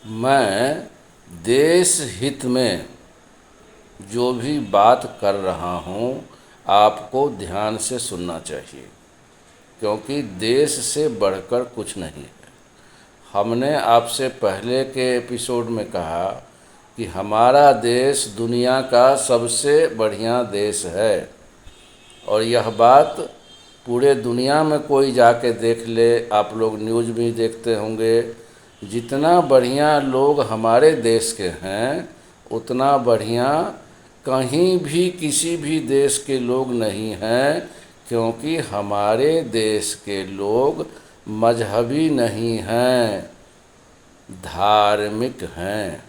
मैं देश हित में जो भी बात कर रहा हूँ आपको ध्यान से सुनना चाहिए, क्योंकि देश से बढ़कर कुछ नहीं है। हमने आपसे पहले के एपिसोड में कहा कि हमारा देश दुनिया का सबसे बढ़िया देश है, और यह बात पूरे दुनिया में कोई जाके देख ले, आप लोग न्यूज़ भी देखते होंगे, जितना बढ़िया लोग हमारे देश के हैं उतना बढ़िया कहीं भी किसी भी देश के लोग नहीं हैं, क्योंकि हमारे देश के लोग मजहबी नहीं हैं, धार्मिक हैं।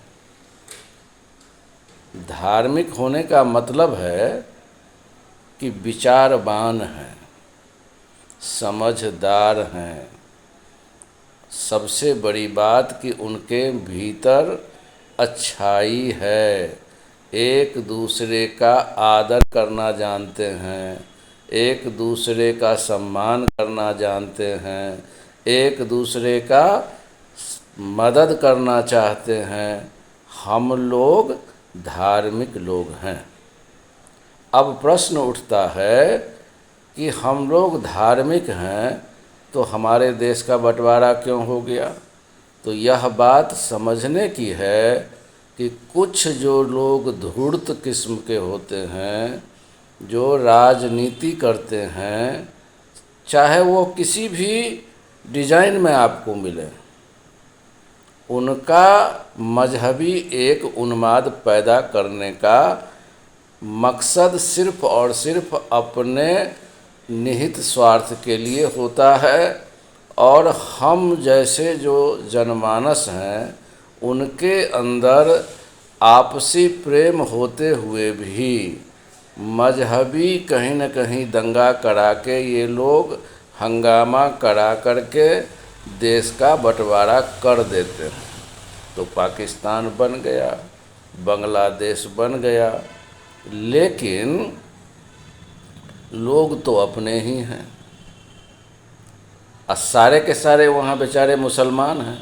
धार्मिक होने का मतलब है कि विचारवान हैं, समझदार हैं। सबसे बड़ी बात कि उनके भीतर अच्छाई है, एक दूसरे का आदर करना जानते हैं, एक दूसरे का सम्मान करना जानते हैं, एक दूसरे का मदद करना चाहते हैं। हम लोग धार्मिक लोग हैं। अब प्रश्न उठता है कि हम लोग धार्मिक हैं तो हमारे देश का बंटवारा क्यों हो गया? तो यह बात समझने की है कि कुछ जो लोग धूर्त किस्म के होते हैं, जो राजनीति करते हैं, चाहे वो किसी भी डिज़ाइन में आपको मिले, उनका मजहबी एक उन्माद पैदा करने का मकसद सिर्फ और सिर्फ अपने निहित स्वार्थ के लिए होता है। और हम जैसे जो जनमानस हैं उनके अंदर आपसी प्रेम होते हुए भी मजहबी कहीं न कहीं दंगा करा के ये लोग हंगामा करा करके देश का बंटवारा कर देते हैं। तो पाकिस्तान बन गया, बांग्लादेश बन गया, लेकिन लोग तो अपने ही हैं, और सारे के सारे वहाँ बेचारे मुसलमान हैं।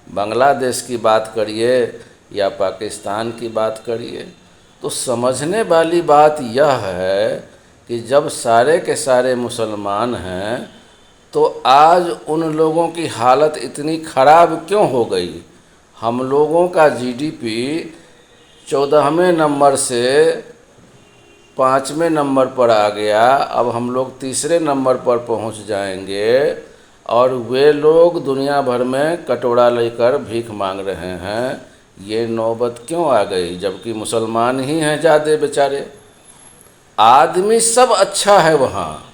बांग्लादेश की बात करिए या पाकिस्तान की बात करिए, तो समझने वाली बात यह है कि जब सारे के सारे मुसलमान हैं तो आज उन लोगों की हालत इतनी ख़राब क्यों हो गई? हम लोगों का जीडीपी 14वें नंबर से 5वें नंबर पर आ गया, अब हम लोग तीसरे नंबर पर पहुंच जाएंगे, और वे लोग दुनिया भर में कटोरा लेकर भीख मांग रहे हैं। ये नौबत क्यों आ गई, जबकि मुसलमान ही हैं ज़्यादा बेचारे। आदमी सब अच्छा है वहाँ,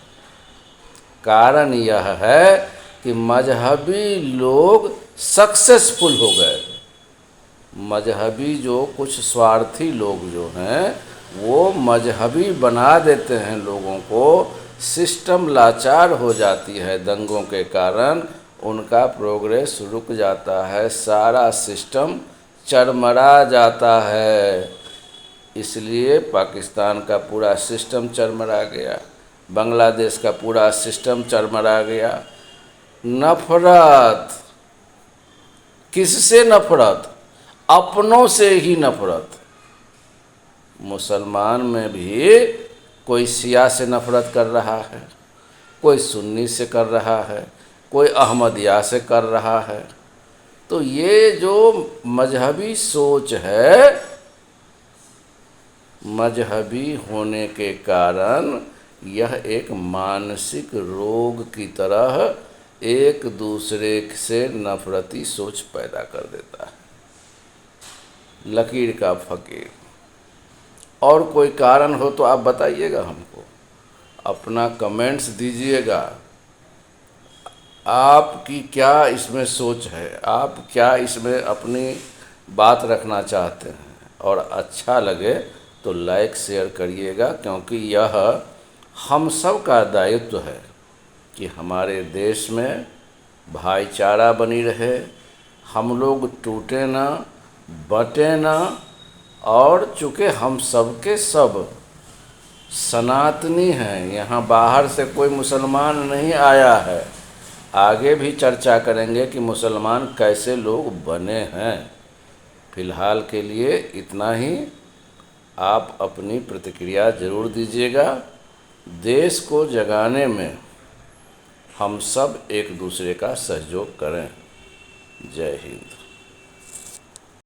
कारण यह है कि मजहबी लोग सक्सेसफुल हो गए। मजहबी जो कुछ स्वार्थी लोग जो हैं वो मजहबी बना देते हैं लोगों को, सिस्टम लाचार हो जाती है दंगों के कारण, उनका प्रोग्रेस रुक जाता है, सारा सिस्टम चरमरा जाता है। इसलिए पाकिस्तान का पूरा सिस्टम चरमरा गया, बांग्लादेश का पूरा सिस्टम चरमरा गया। नफरत, किससे नफरत? अपनों से ही नफरत। मुसलमान में भी कोई शिया से नफरत कर रहा है, कोई सुन्नी से कर रहा है, कोई अहमदिया से कर रहा है। तो ये जो मजहबी सोच है, मजहबी होने के कारण यह एक मानसिक रोग की तरह एक दूसरे से नफरती सोच पैदा कर देता है। लकीर का फकीर। और कोई कारण हो तो आप बताइएगा हमको, अपना कमेंट्स दीजिएगा। आपकी क्या इसमें सोच है, आप क्या इसमें अपनी बात रखना चाहते हैं? और अच्छा लगे तो लाइक शेयर करिएगा, क्योंकि यह हम सब का दायित्व है कि हमारे देश में भाईचारा बनी रहे, हम लोग टूटे ना, बंटे ना। और चूँकि हम सब के सब सनातनी हैं, यहाँ बाहर से कोई मुसलमान नहीं आया है, आगे भी चर्चा करेंगे कि मुसलमान कैसे लोग बने हैं। फिलहाल के लिए इतना ही। आप अपनी प्रतिक्रिया ज़रूर दीजिएगा। देश को जगाने में हम सब एक दूसरे का सहयोग करें। जय हिंद।